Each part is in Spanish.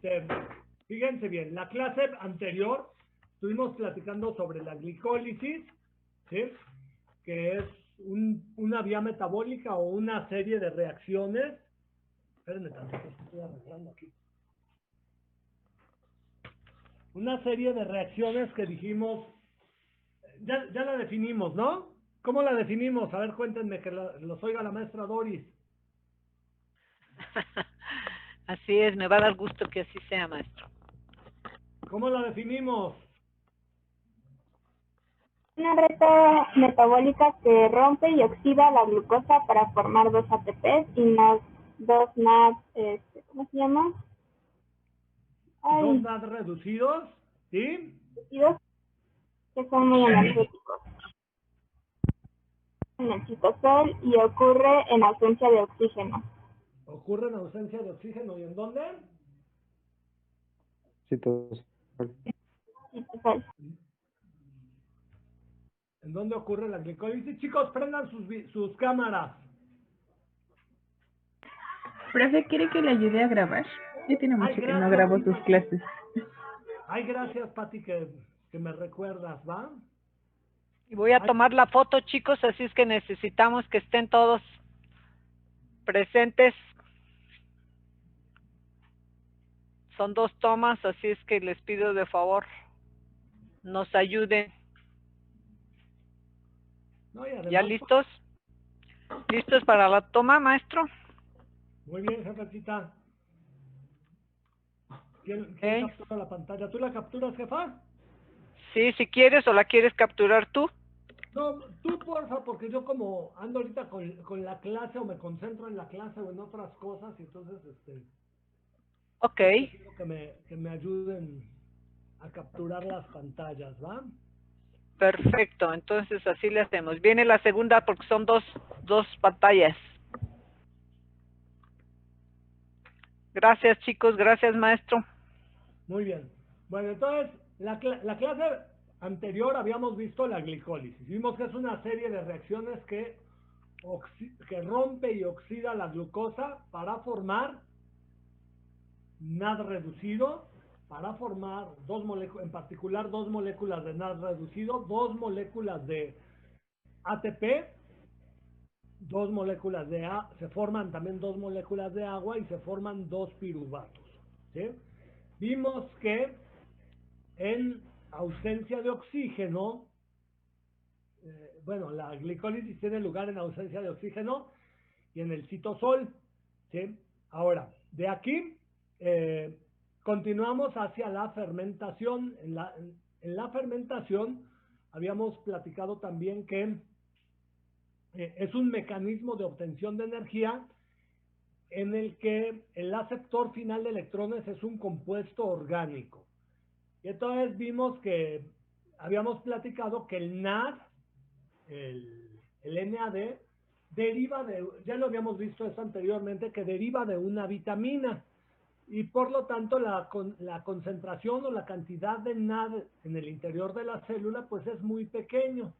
Este, fíjense bien, la clase anterior estuvimos platicando sobre la glicólisis, ¿sí? Que es una vía metabólica o una serie de reacciones. Espérenme tantito, estoy arreglando aquí. Una serie de reacciones que dijimos, ya la definimos, ¿no? ¿Cómo la definimos? A ver, cuéntenme, que los oiga la maestra Doris. Así es, me va a dar gusto que así sea, maestro. ¿Cómo la definimos? Una red metabólica que rompe y oxida la glucosa para formar dos ATPs y dos NAD, ¿cómo se llama? Dos NAD reducidos, ¿sí? Reducidos, que son muy energéticos en el citosol y ocurre en ausencia de oxígeno. Ocurre en ausencia de oxígeno. ¿Y en dónde? Citosol. Citosol. ¿En dónde ocurre la glicólisis? Chicos, prendan sus cámaras. Profe, ¿quiere que le ayude a grabar? Ya tiene Ay, mucho que no gracias, grabo sus Pati. clases. Ay, gracias, Pati, que me recuerdas, ¿va? Y voy a Ay, tomar la foto, chicos, así es que necesitamos que estén todos presentes. Son 2 tomas, así es que les pido de favor nos ayuden. no, y además, ¿Ya listos? ¿Listos para la toma, maestro? muy bien, jefecita. ¿Quién Okay. captura la pantalla? ¿Tú la capturas, jefa? Sí, si quieres o la quieres capturar tú. No, tú porfa, porque yo como ando ahorita con la clase o me concentro en la clase o en otras cosas, y entonces Ok, yo prefiero que me ayuden a capturar las pantallas, ¿va? perfecto. Entonces así le hacemos. Viene la segunda porque son dos pantallas. Gracias, chicos. Gracias, maestro. Muy bien. Bueno, entonces, la clase anterior habíamos visto la glicólisis. Vimos que es una serie de reacciones que rompe y oxida la glucosa para formar NAD reducido, para formar en particular dos moléculas de NAD reducido, dos moléculas de ATP, dos moléculas se forman también dos moléculas de agua y se forman dos piruvatos. ¿Sí? Vimos que en ausencia de oxígeno, bueno, la glicólisis tiene lugar en ausencia de oxígeno y en el citosol, ¿sí? Ahora, de aquí continuamos hacia la fermentación. En la fermentación habíamos platicado también que es un mecanismo de obtención de energía en el que el aceptor final de electrones es un compuesto orgánico. Y entonces vimos que habíamos platicado que el NAD, el NAD, deriva ya lo habíamos visto eso anteriormente, que deriva de una vitamina. Y por lo tanto la concentración o la cantidad de NAD en el interior de la célula pues es muy pequeño.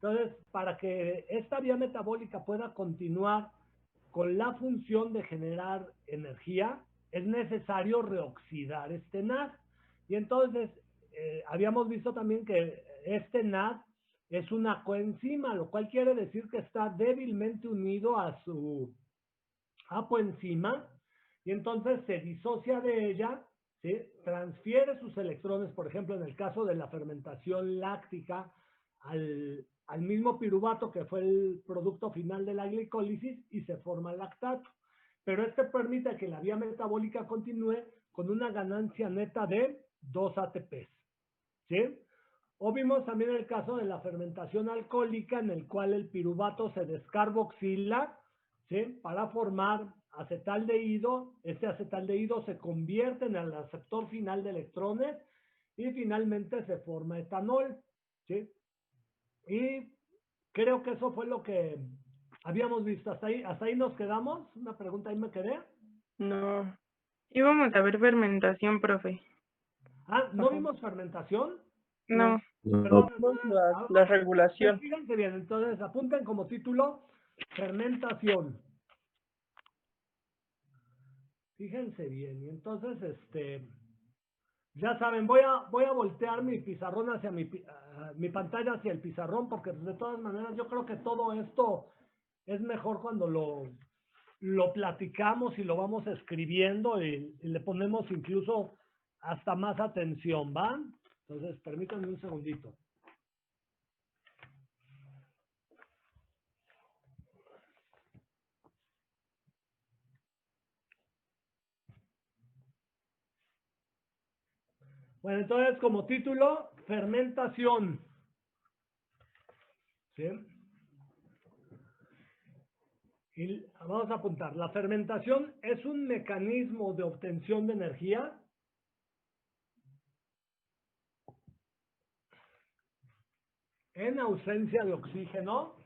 Entonces, para que esta vía metabólica pueda continuar con la función de generar energía, es necesario reoxidar este NAD. Y entonces, habíamos visto también que este NAD es una coenzima, lo cual quiere decir que está débilmente unido a su apoenzima, y entonces se disocia de ella, ¿sí? Transfiere sus electrones, por ejemplo, en el caso de la fermentación láctica, al mismo piruvato que fue el producto final de la glicólisis y se forma lactato. Pero este permite que la vía metabólica continúe con una ganancia neta de 2 ATPs. ¿Sí? O vimos también el caso de la fermentación alcohólica en el cual el piruvato se descarboxila, ¿sí? Para formar acetaldehído. Este acetaldehído se convierte en el aceptor final de electrones y finalmente se forma etanol, ¿sí? Y creo que eso fue lo que habíamos visto. Hasta ahí nos quedamos. Una pregunta, ahí me quedé. No. Íbamos a ver fermentación, profe. Ah, ¿no Ajá. vimos fermentación? No. Perdón, Vimos ah, la regulación. fíjense bien, entonces apunten como título fermentación. Fíjense bien. Y entonces, ya saben, voy a voltear mi pizarrón hacia mi pantalla hacia el pizarrón, porque de todas maneras yo creo que todo esto es mejor cuando lo platicamos y lo vamos escribiendo y le ponemos incluso hasta más atención, ¿va? Entonces, permítanme un segundito. Bueno, entonces como título, fermentación. ¿Sí? Y vamos a apuntar, la fermentación es un mecanismo de obtención de energía en ausencia de oxígeno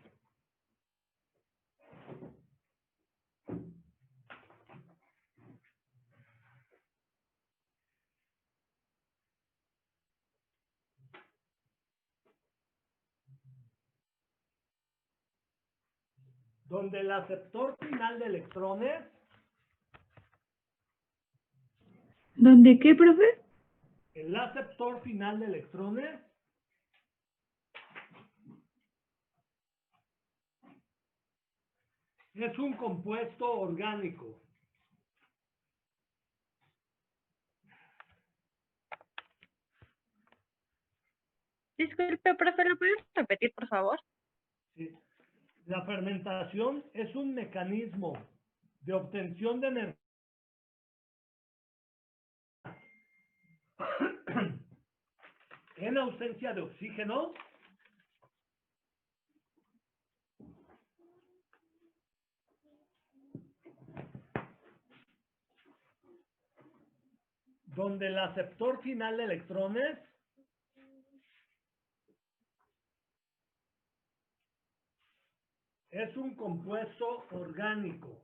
donde el aceptor final de electrones. ¿Dónde qué, profe? El aceptor final de electrones es un compuesto orgánico. Disculpe, profe, ¿lo puedes repetir, por favor? ¿Sí? La fermentación es un mecanismo de obtención de energía en ausencia de oxígeno donde el aceptor final de electrones es un compuesto orgánico.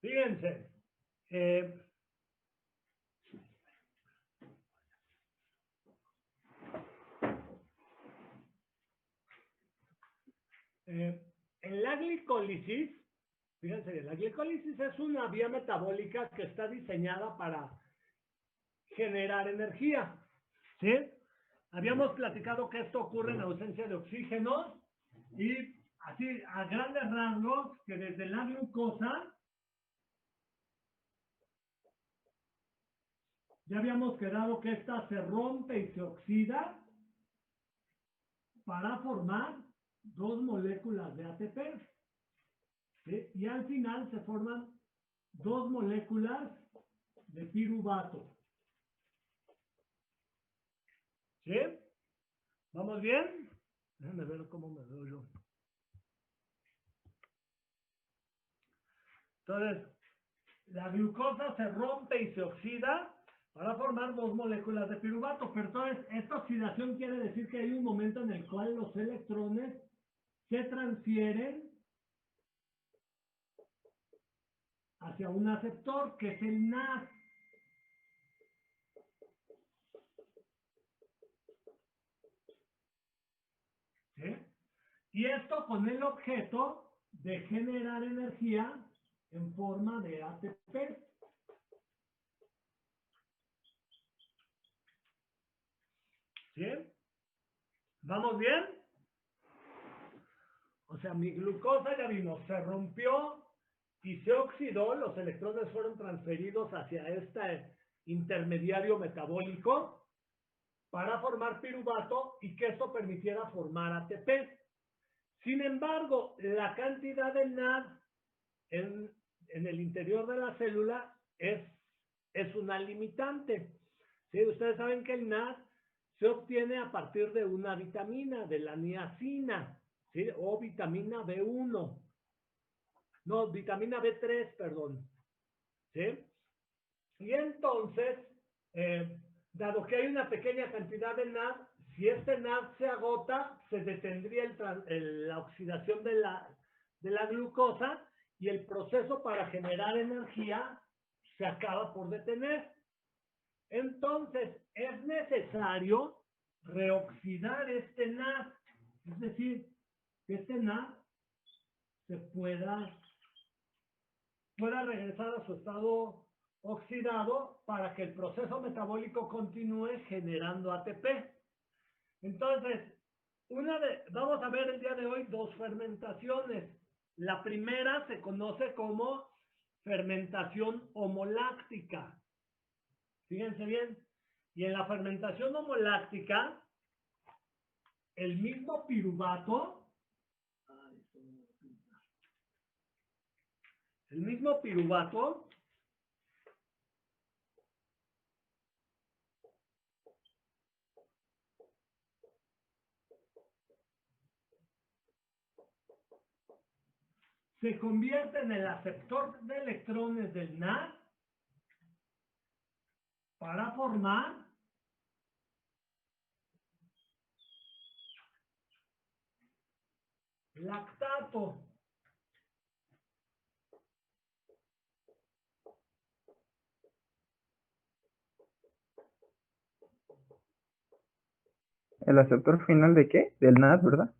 Fíjense, en la glicólisis, fíjense, la glicólisis es una vía metabólica que está diseñada para generar energía, ¿sí? Habíamos platicado que esto ocurre en ausencia de oxígeno y así a grandes rasgos que desde la glucosa ya habíamos quedado que esta se rompe y se oxida para formar dos moléculas de ATP, ¿sí? Y al final se forman dos moléculas de piruvato. ¿Sí? ¿Vamos bien? Déjenme ver cómo me veo yo. Entonces, la glucosa se rompe y se oxida para formar dos moléculas de piruvato. Pero entonces, esta oxidación quiere decir que hay un momento en el cual los electrones se transfieren hacia un aceptor, que es el NAD. ¿Sí? Y esto con el objeto de generar energía en forma de ATP. ¿Sí? ¿Vamos bien? O sea, mi glucosa, ya vimos, se rompió y se oxidó, los electrones fueron transferidos hacia este intermediario metabólico para formar piruvato y que esto permitiera formar ATP. Sin embargo, la cantidad de NAD en el interior de la célula es una limitante. ¿Sí? Ustedes saben que el NAD se obtiene a partir de una vitamina, de la niacina, ¿sí? O vitamina B1. No, vitamina B3, perdón. ¿Sí? Y entonces, dado que hay una pequeña cantidad de NAD, si este NAD se agota, se detendría la oxidación de la glucosa y el proceso para generar energía se acaba por detener. Entonces, es necesario reoxidar este NAD, es decir, que este NAD se pueda regresar a su estado oxidado para que el proceso metabólico continúe generando ATP. Entonces, vamos a ver el día de hoy dos fermentaciones. La primera se conoce como fermentación homoláctica. Fíjense bien. Y en la fermentación homoláctica, el mismo piruvato, se convierte en el aceptor de electrones del NAD para formar lactato. ¿El aceptor final de qué? Del NAD, ¿verdad?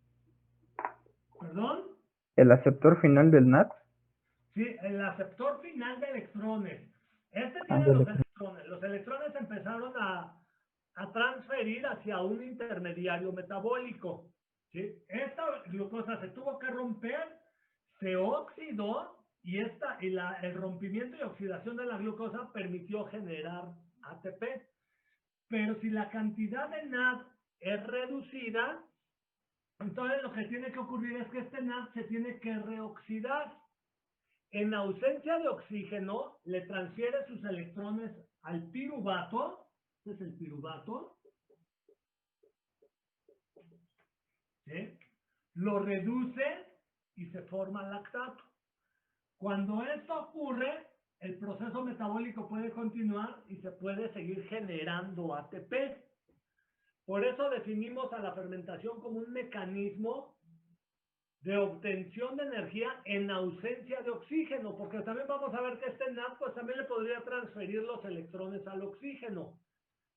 ¿Perdón? ¿El aceptor final del NAD? Sí, el aceptor final de electrones. Este tiene Ándale. los electrones. Los electrones empezaron a transferir hacia un intermediario metabólico. ¿Sí? Esta glucosa se tuvo que romper, se oxidó y el rompimiento y oxidación de la glucosa permitió generar ATP. Pero si la cantidad de NAD es reducida, entonces lo que tiene que ocurrir es que este NAD se tiene que reoxidar. En ausencia de oxígeno, le transfiere sus electrones al piruvato. Este es el piruvato. ¿Sí? Lo reduce y se forma lactato. Cuando esto ocurre, el proceso metabólico puede continuar y se puede seguir generando ATP. Por eso definimos a la fermentación como un mecanismo de obtención de energía en ausencia de oxígeno, porque también vamos a ver que este NAD pues también le podría transferir los electrones al oxígeno.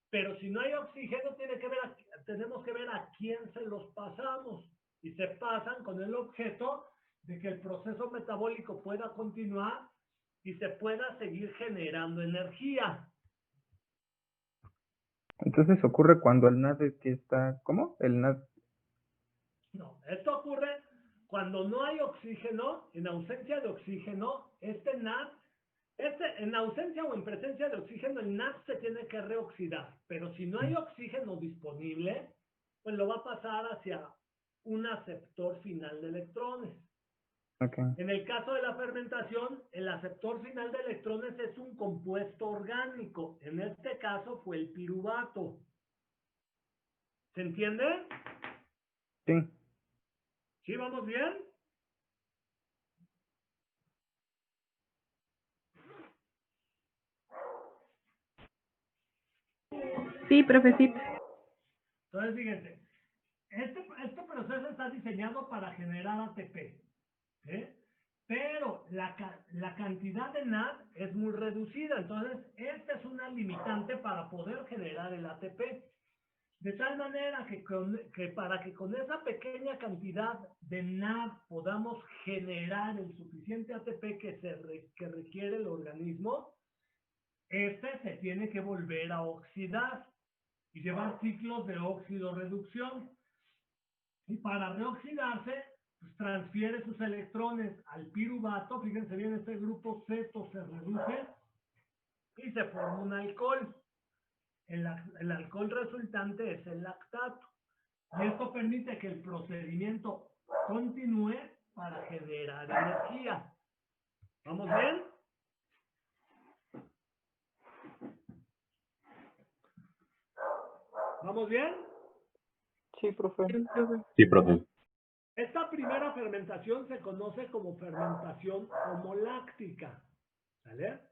Pero si no hay oxígeno, tenemos que ver a quién se los pasamos. Y se pasan con el objeto de que el proceso metabólico pueda continuar y se pueda seguir generando energía. Entonces ocurre cuando el NAD está... ¿Cómo? El NAD... No, esto ocurre cuando no hay oxígeno, en ausencia de oxígeno, este NAD, en ausencia o en presencia de oxígeno, el NAD se tiene que reoxidar. Pero si no hay oxígeno disponible, pues lo va a pasar hacia un aceptor final de electrones. Okay. En el caso de la fermentación, el aceptor final de electrones es un compuesto orgánico. En este caso fue el piruvato. ¿Se entiende? Sí. ¿Sí vamos bien? Sí, profe, sí. Entonces, fíjense, este proceso está diseñado para generar ATP, ¿sí? Pero la cantidad de NAD es muy reducida, entonces esta es una limitante para poder generar el ATP. De tal manera que para que con esa pequeña cantidad de NAD podamos generar el suficiente ATP que requiere el organismo, se tiene que volver a oxidar y llevar ciclos de óxido-reducción. Y para reoxidarse, pues transfiere sus electrones al piruvato. Fíjense bien, este grupo ceto se reduce y se forma un alcohol. El alcohol resultante es el lactato. Y esto permite que el procedimiento continúe para generar energía. ¿Vamos bien? ¿Vamos bien? Sí, profe. Sí, profe. Sí, profe. Esta primera fermentación se conoce como fermentación homoláctica. ¿Sale?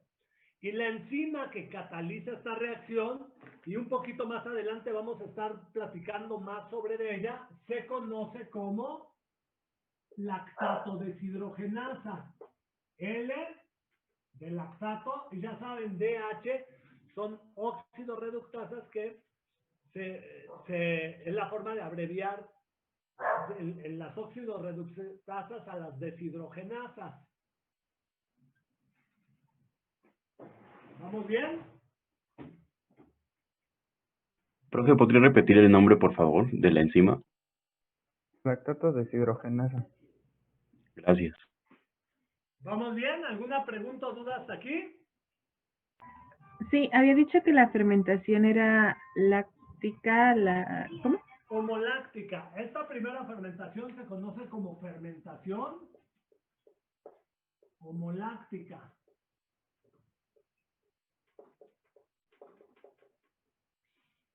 Y la enzima que cataliza esta reacción, y un poquito más adelante vamos a estar platicando más sobre ella, se conoce como lactato deshidrogenasa, de lactato, y ya saben, DH son óxidos reductasas que es la forma de abreviar en las óxidos reductasas a las deshidrogenasas. ¿Vamos bien? Profe, ¿podría repetir el nombre, por favor, de la enzima? Lactato deshidrogenasa. Gracias. ¿Vamos bien? ¿Alguna pregunta o duda hasta aquí? Sí, había dicho que la fermentación era láctica, ¿cómo? Homoláctica. Esta primera fermentación se conoce como fermentación homoláctica.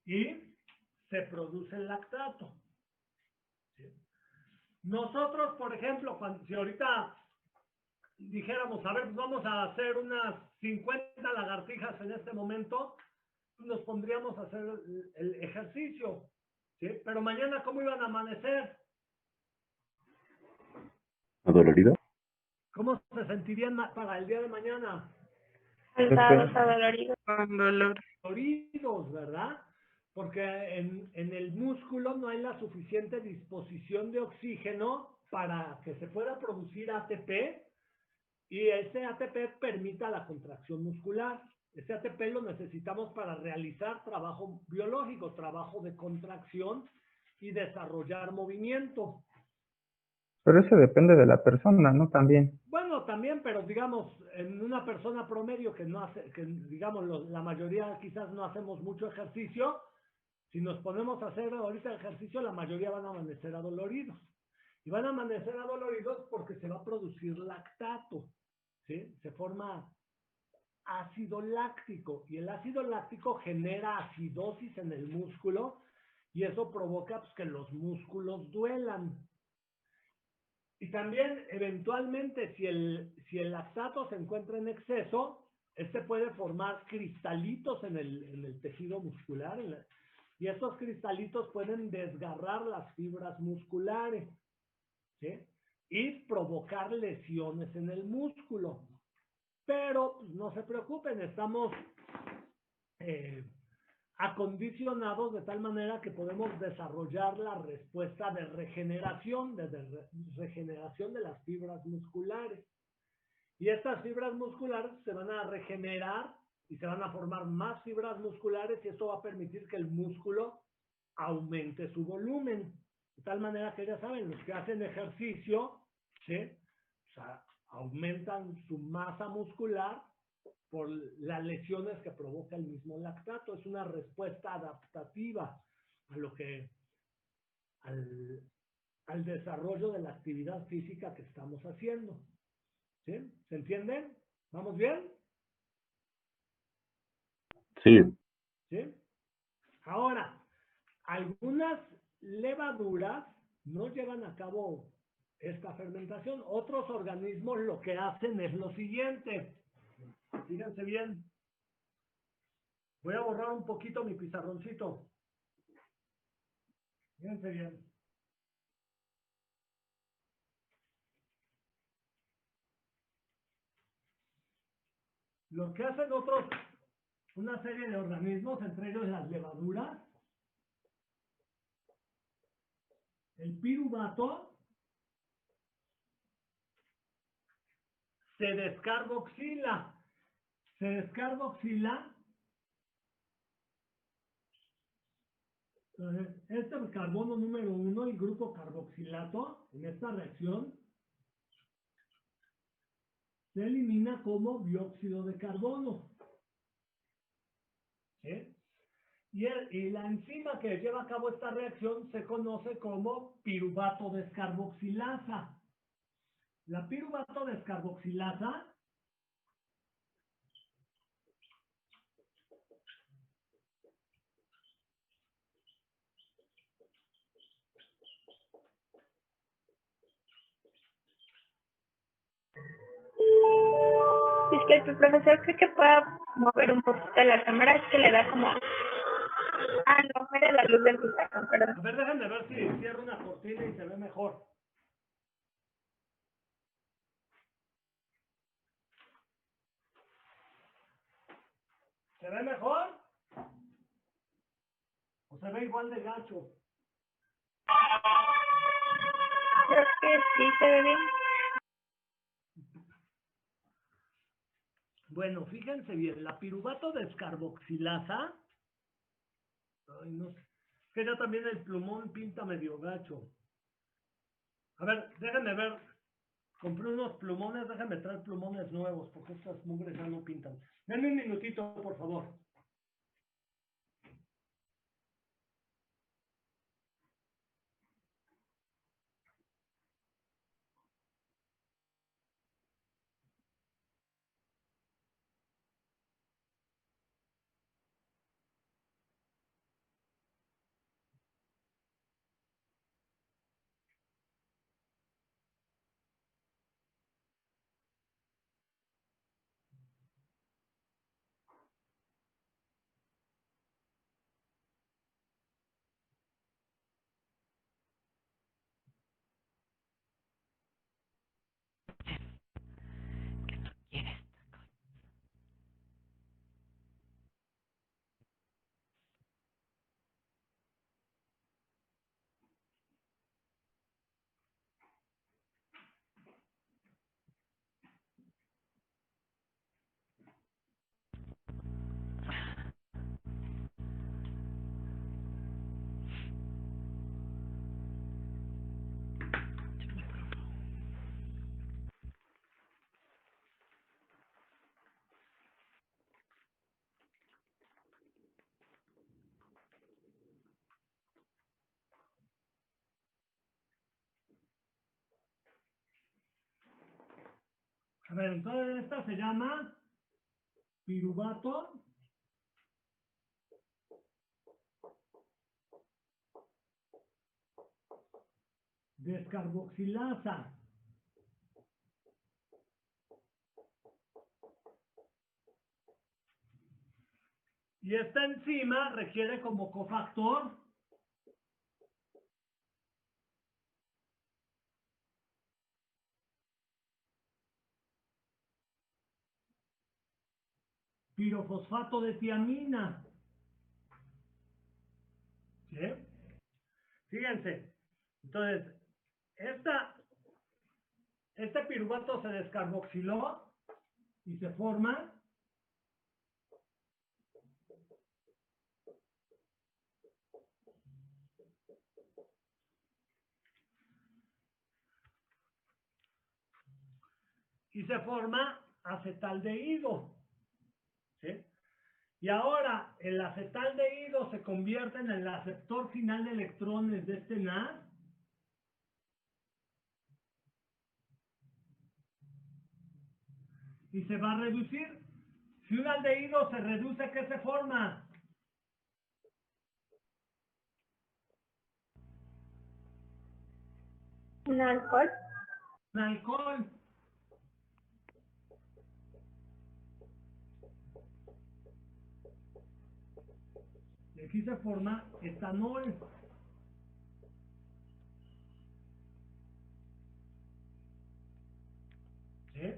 Y se produce el lactato. ¿Sí? Nosotros, por ejemplo, si ahorita dijéramos, a ver, pues vamos a hacer unas 50 lagartijas en este momento, nos pondríamos a hacer el ejercicio, ¿sí? Pero mañana, ¿cómo iban a amanecer? ¿Adolorido? ¿Cómo se sentirían para el día de mañana? Cansados, adoloridos. Con dolor. Doloridos, ¿verdad? Porque en el músculo no hay la suficiente disposición de oxígeno para que se pueda producir ATP y ese ATP permita la contracción muscular. Ese ATP lo necesitamos para realizar trabajo biológico, trabajo de contracción y desarrollar movimiento. Pero eso depende de la persona, ¿no? También. Bueno, también, pero digamos, en una persona promedio que no hace, que digamos, la mayoría quizás no hacemos mucho ejercicio, si nos ponemos a hacer ahorita ejercicio, la mayoría van a amanecer adoloridos. Y van a amanecer adoloridos porque se va a producir lactato, ¿sí? Se forma ácido láctico y el ácido láctico genera acidosis en el músculo y eso provoca pues, que los músculos duelan. Y también, eventualmente, si el lactato se encuentra en exceso, este puede formar cristalitos en el tejido muscular, y estos cristalitos pueden desgarrar las fibras musculares, ¿sí? Y provocar lesiones en el músculo. Pero pues, no se preocupen, estamos acondicionados de tal manera que podemos desarrollar la respuesta de regeneración de las fibras musculares. Y estas fibras musculares se van a regenerar y se van a formar más fibras musculares y eso va a permitir que el músculo aumente su volumen. De tal manera que ya saben, los que hacen ejercicio, ¿sí? O sea, aumentan su masa muscular por las lesiones que provoca el mismo lactato. Es una respuesta adaptativa a lo que, al desarrollo de la actividad física que estamos haciendo. ¿Sí? ¿Se entienden? ¿Vamos bien? Sí. ¿Sí? Ahora, algunas levaduras no llevan a cabo esta fermentación. Otros organismos lo que hacen es lo siguiente. Fíjense bien. Voy a borrar un poquito mi pizarroncito. Fíjense bien. Lo que hacen otros, una serie de organismos, entre ellos las levaduras, el piruvato, se descarboxila. Se descarboxila. Entonces, este carbono número 1, el grupo carboxilato, en esta reacción, se elimina como dióxido de carbono. ¿Sí? Y la enzima que lleva a cabo esta reacción se conoce como piruvato descarboxilasa. La piruvato descarboxilasa Disculpe, profesor, creo que pueda mover un poquito la cámara, es que le da como... Ah, no, era la luz del pizarrón, perdón. A ver, déjenme ver si cierro una cortina y se ve mejor. ¿Se ve mejor? ¿O se ve igual de gacho? Creo que sí se ve bien. Bueno, fíjense bien, la piruvato descarboxilasa, ay, no sé, que ya también el plumón pinta medio gacho. A ver, déjenme ver, compré unos plumones, déjenme traer plumones nuevos, porque estas mugres ya no pintan. Denme un minutito, por favor. A ver, entonces esta se llama piruvato descarboxilasa. Y esta enzima requiere como cofactor pirofosfato de tiamina. ¿Sí? Fíjense, entonces, este piruvato se descarboxiló y se forma acetaldehído. ¿Sí? Y ahora el acetaldehído se convierte en el aceptor final de electrones de este NAD. Y se va a reducir. Si un aldehído se reduce, ¿qué se forma? Un alcohol. Un alcohol. Y aquí se forma etanol. ¿Sí?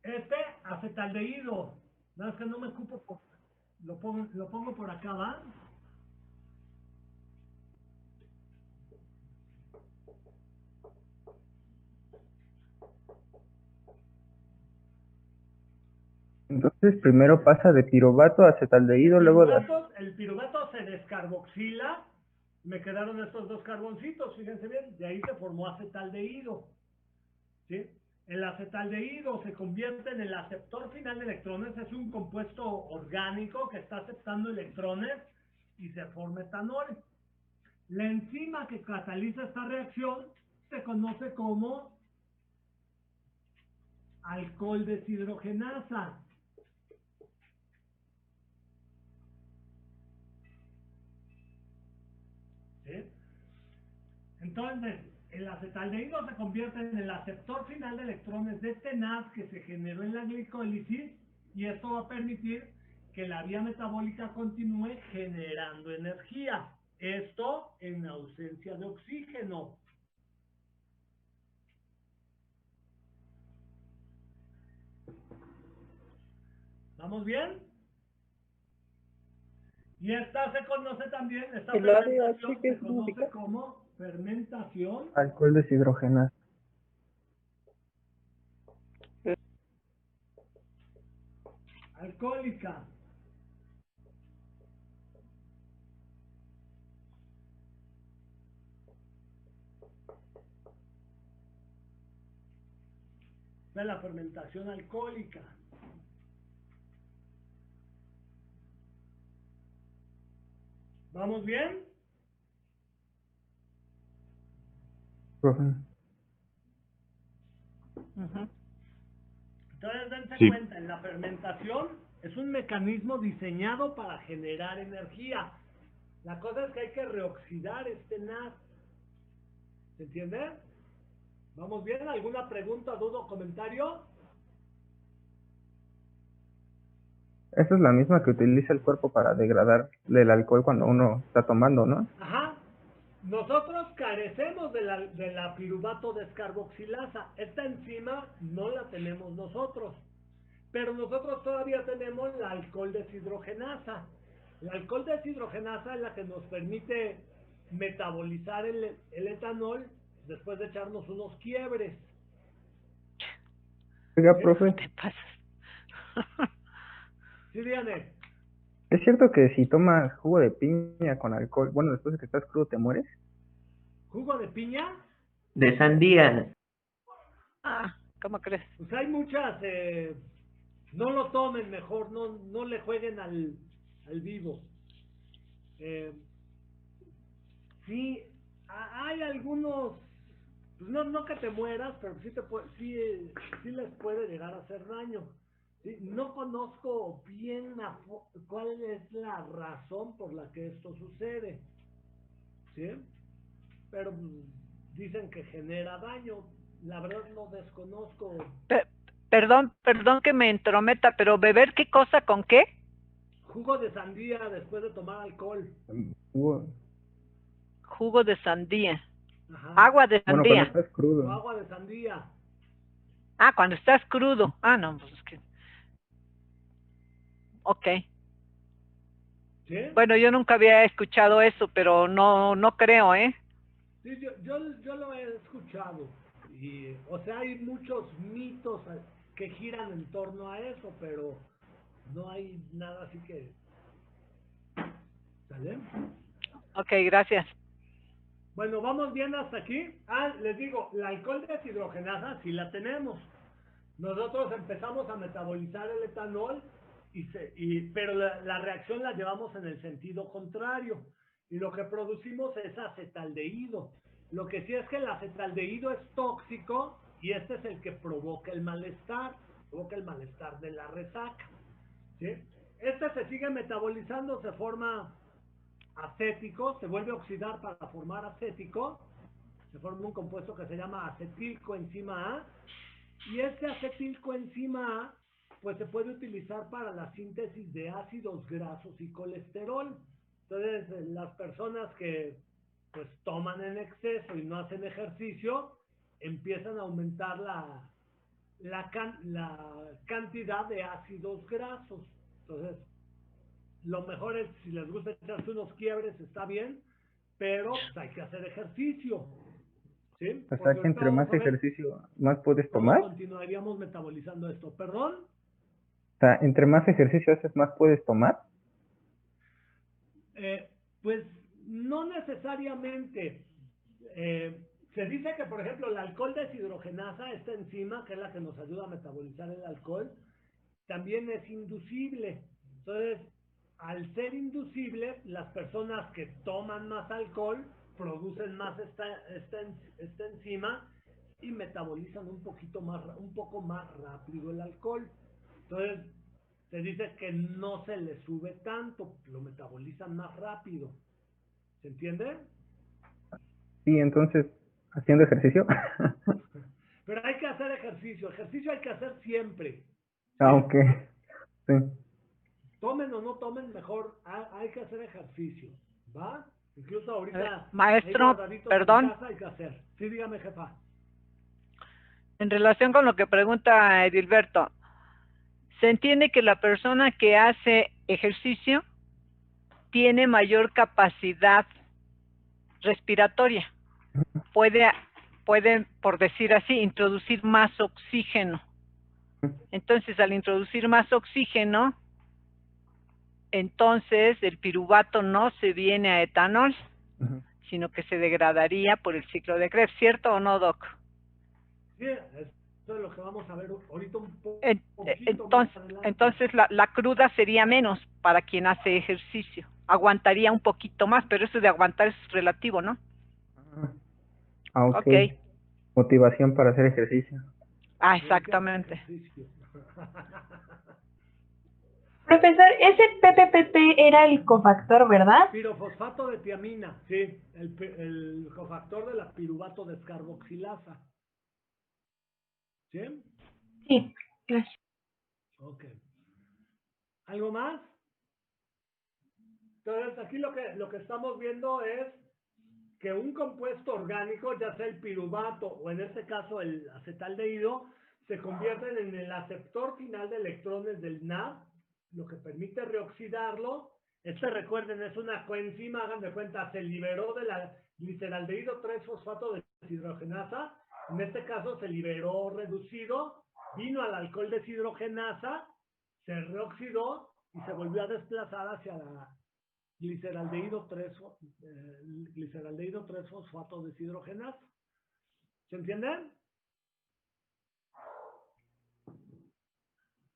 Este acetaldehído. No, es que no me ocupo por... Lo pongo por acá, ¿va? Entonces primero pasa de piruvato a acetaldehído, luego de... El piruvato se descarboxila. Me quedaron estos dos carboncitos, fíjense bien. De ahí se formó acetaldehído. ¿Sí? El acetaldehído se convierte en el aceptor final de electrones. Es un compuesto orgánico que está aceptando electrones y se forma etanol. La enzima que cataliza esta reacción se conoce como alcohol deshidrogenasa. ¿Sí? Entonces, el acetaldehído se convierte en el aceptor final de electrones de este NAD que se generó en la glicólisis, y esto va a permitir que la vía metabólica continúe generando energía. Esto en ausencia de oxígeno. ¿Vamos bien? Y esta se conoce también, esta ¿El ADH fermentación qué se conoce significa? como fermentación Alcohol deshidrogenasa. alcohólica. De la fermentación alcohólica. ¿Vamos bien? Profe. Ujú. Entonces, dense Sí. cuenta, en la fermentación es un mecanismo diseñado para generar energía. La cosa es que hay que reoxidar este NAD. ¿Se entiende? ¿Vamos bien? ¿Alguna pregunta, duda o comentario? Esa es la misma que utiliza el cuerpo para degradar el alcohol cuando uno está tomando, ¿no? Ajá. Nosotros carecemos de la piruvato descarboxilasa. Esta enzima no la tenemos nosotros. Pero nosotros todavía tenemos la alcohol deshidrogenasa. La alcohol deshidrogenasa es la que nos permite metabolizar el etanol después de echarnos unos quiebres. Oiga, ¿Sí? profe, Te pasas. Sí, dígame. ¿es cierto que si tomas jugo de piña con alcohol, bueno, después de que estás crudo te mueres? ¿Jugo de piña? De sandía. Ah, ¿cómo crees? Pues hay muchas, no lo tomen mejor, no le jueguen al vivo. Sí, hay algunos, pues no que te mueras, pero sí les puede llegar a hacer daño. Sí, no conozco bien cuál es la razón por la que esto sucede, ¿sí? Pero dicen que genera daño. La verdad no desconozco. Pe- perdón que me entrometa, pero ¿beber qué cosa con qué? Jugo de sandía después de tomar alcohol. Jugo- Jugo de sandía. Ajá. Agua de Bueno, cuando sandía. estás O crudo. agua de sandía. Ah, cuando estás crudo. Ah, no, pues es que... Ok. ¿Sí? Bueno, yo nunca había escuchado eso, pero no creo, ¿eh? Sí, yo lo he escuchado. Y, o sea, hay muchos mitos que giran en torno a eso, pero no hay nada así que... ¿Sale? Ok, gracias. Bueno, vamos bien hasta aquí. Ah, les digo, la alcohol deshidrogenasa sí la tenemos. Nosotros empezamos a metabolizar el etanol, pero la reacción la llevamos en el sentido contrario. Y lo que producimos es acetaldehído. Lo que sí es que el acetaldehído es tóxico y este es el que provoca el malestar de la resaca. ¿Sí? Este se sigue metabolizando, se forma acético, se vuelve a oxidar para formar acético, se forma un compuesto que se llama acetilcoenzima A, y este acetilcoenzima A pues se puede utilizar para la síntesis de ácidos grasos y colesterol. Entonces, las personas que pues toman en exceso y no hacen ejercicio, empiezan a aumentar la cantidad de ácidos grasos. Entonces, lo mejor es, si les gusta echarse unos quiebres, está bien, pero pues, hay que hacer ejercicio. ¿Sí? O Porque sea que ahorita entre vamos más a ver ejercicio, más puedes cómo tomar. continuaríamos metabolizando esto. ¿Perdón? O sea, entre más ejercicio haces, más puedes tomar. Pues no necesariamente. Se dice que, por ejemplo, la alcohol deshidrogenasa, esta enzima, que es la que nos ayuda a metabolizar el alcohol, también es inducible. Entonces, al ser inducible, las personas que toman más alcohol producen más esta enzima y metabolizan un poco más rápido el alcohol. Entonces, se dice que no se le sube tanto, lo metabolizan más rápido. ¿Se entiende? Sí, entonces, haciendo ejercicio. Pero hay que hacer ejercicio hay que hacer siempre. ¿Sí? Aunque, sí. Tomen o no tomen, mejor hay que hacer ejercicio, ¿va? Incluso ahorita, ahí Maestro, guardaditos en perdón, casa hay que hacer. Sí, dígame, jefa. en relación con lo que pregunta Edilberto, Se entiende que la persona que hace ejercicio tiene mayor capacidad respiratoria. Puede, por decir así, introducir más oxígeno. Entonces, al introducir más oxígeno, entonces el piruvato no se viene a etanol, sino que se degradaría por el ciclo de Krebs, ¿cierto o no, Doc? Sí, eso es lo que vamos a ver ahorita un poquito Entonces, más adelante. entonces la cruda sería menos para quien hace ejercicio. Aguantaría un poquito más, pero eso de aguantar es relativo, ¿no? Ah, ok. Motivación para hacer ejercicio. Ah, exactamente. Profesor, ese PPPP era el cofactor, ¿verdad? Pirofosfato de tiamina, sí, el cofactor de la piruvato descarboxilasa. ¿Sí? Sí, gracias. Ok. ¿Algo más? Entonces, aquí lo que estamos viendo es que un compuesto orgánico, ya sea el piruvato o en este caso el acetaldehído, se convierten en el aceptor final de electrones del NAD, lo que permite reoxidarlo. Recuerden, es una coenzima, hagan de cuenta, se liberó de la gliceraldehído 3-fosfato deshidrogenasa, en este caso se liberó reducido, vino al alcohol deshidrogenasa, se reoxidó y se volvió a desplazar hacia la gliceraldehído 3-fosfato deshidrogenasa. ¿Se entienden?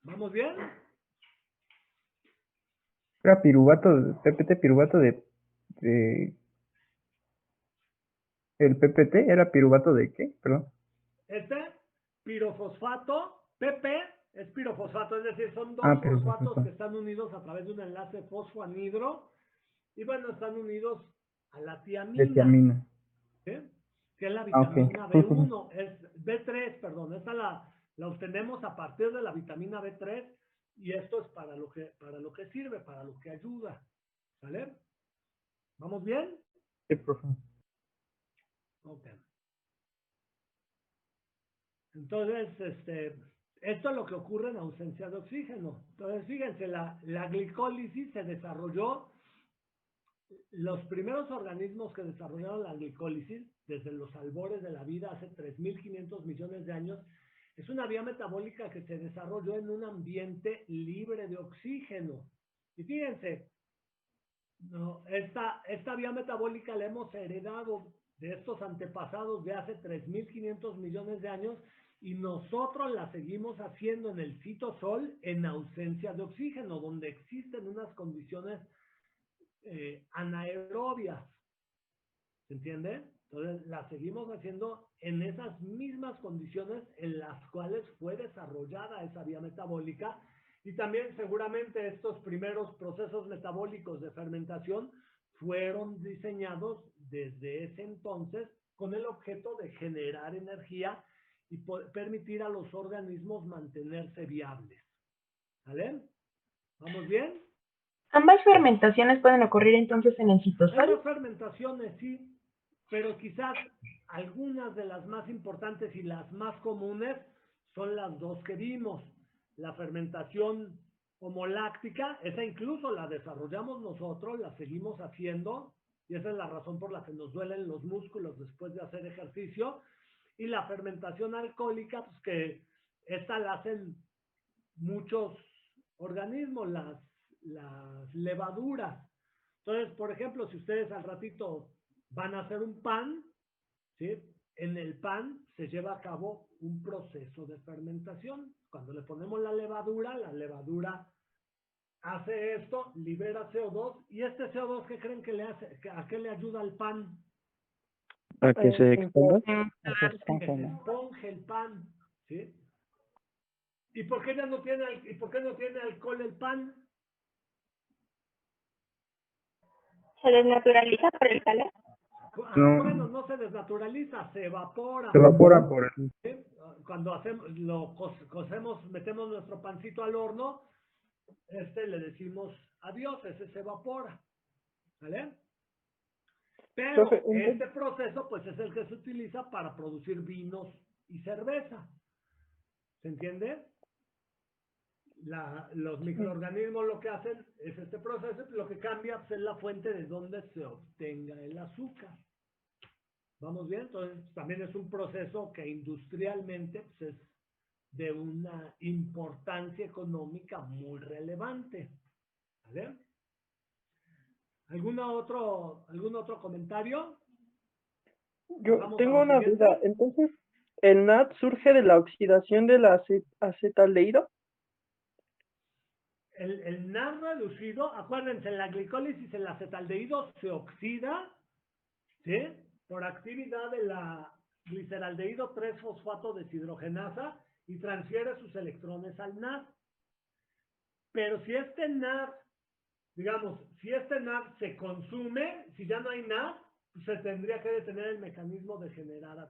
¿Vamos bien? Era piruvato, PPT piruvato de ¿el PPT era piruvato de qué? Perdón. Pirofosfato, PP es pirofosfato, es decir, son dos fosfatos pirofosfato. que están unidos a través de un enlace fosfoanhidro y bueno, están unidos a la tiamina. De tiamina. ¿Sí? Que es la vitamina Okay. B1, es B3, perdón, esta la obtenemos a partir de la vitamina B3 y esto es para lo que sirve, para lo que ayuda. ¿Sale? ¿Vamos bien? Sí, profe. Ok. Entonces, esto es lo que ocurre en ausencia de oxígeno. Entonces, fíjense, la glicólisis se desarrolló, los primeros organismos que desarrollaron la glicólisis, desde los albores de la vida hace 3.500 millones de años, es una vía metabólica que se desarrolló en un ambiente libre de oxígeno. Y fíjense, no, esta vía metabólica la hemos heredado de estos antepasados de hace 3.500 millones de años y nosotros la seguimos haciendo en el citosol en ausencia de oxígeno, donde existen unas condiciones anaerobias. ¿Se entiende? Entonces la seguimos haciendo en esas mismas condiciones en las cuales fue desarrollada esa vía metabólica. Y también seguramente estos primeros procesos metabólicos de fermentación fueron diseñados desde ese entonces con el objeto de generar energía y permitir a los organismos mantenerse viables. ¿Vale? ¿Vamos bien? ¿Ambas fermentaciones pueden ocurrir entonces en el citosol? Ambas fermentaciones, sí, pero quizás algunas de las más importantes y las más comunes son las dos que vimos. La fermentación homoláctica, esa incluso la desarrollamos nosotros, la seguimos haciendo, y esa es la razón por la que nos duelen los músculos después de hacer ejercicio. Y la fermentación alcohólica, pues que esta la hacen muchos organismos, las levaduras. Entonces, por ejemplo, si ustedes al ratito van a hacer un pan, ¿sí? En el pan se lleva a cabo un proceso de fermentación. Cuando le ponemos la levadura hace esto, libera CO2, y este CO2, ¿qué creen que le hace? ¿A qué le ayuda al pan? ¿A que se expanda? Que se esponje el pan, ¿sí? ¿Y por qué no tiene alcohol el pan? ¿Se desnaturaliza por el calor? No. Bueno, no se desnaturaliza, se evapora. Se evapora por el... ¿Sí? Cuando cocemos, metemos nuestro pancito al horno, le decimos adiós, ese se evapora. ¿Vale? Pero este proceso, pues, es el que se utiliza para producir vinos y cerveza. ¿Se entiende? los microorganismos lo que hacen es este proceso, lo que cambia pues, es la fuente de donde se obtenga el azúcar. ¿Vamos bien? Entonces también es un proceso que industrialmente pues, es de una importancia económica muy relevante. ¿Vale? ¿Algún otro comentario? Yo Vamos a tengo lo una siguiente. duda. Entonces, ¿el NAD surge de la oxidación del acetaldehído? El NAD reducido, acuérdense, en la glicólisis el acetaldehído se oxida, ¿sí? Por actividad de la gliceraldehído 3-fosfato deshidrogenasa y transfiere sus electrones al NAD. Pero si este NAD, digamos, si este NAD se consume, si ya no hay NAD, pues se tendría que detener el mecanismo de generar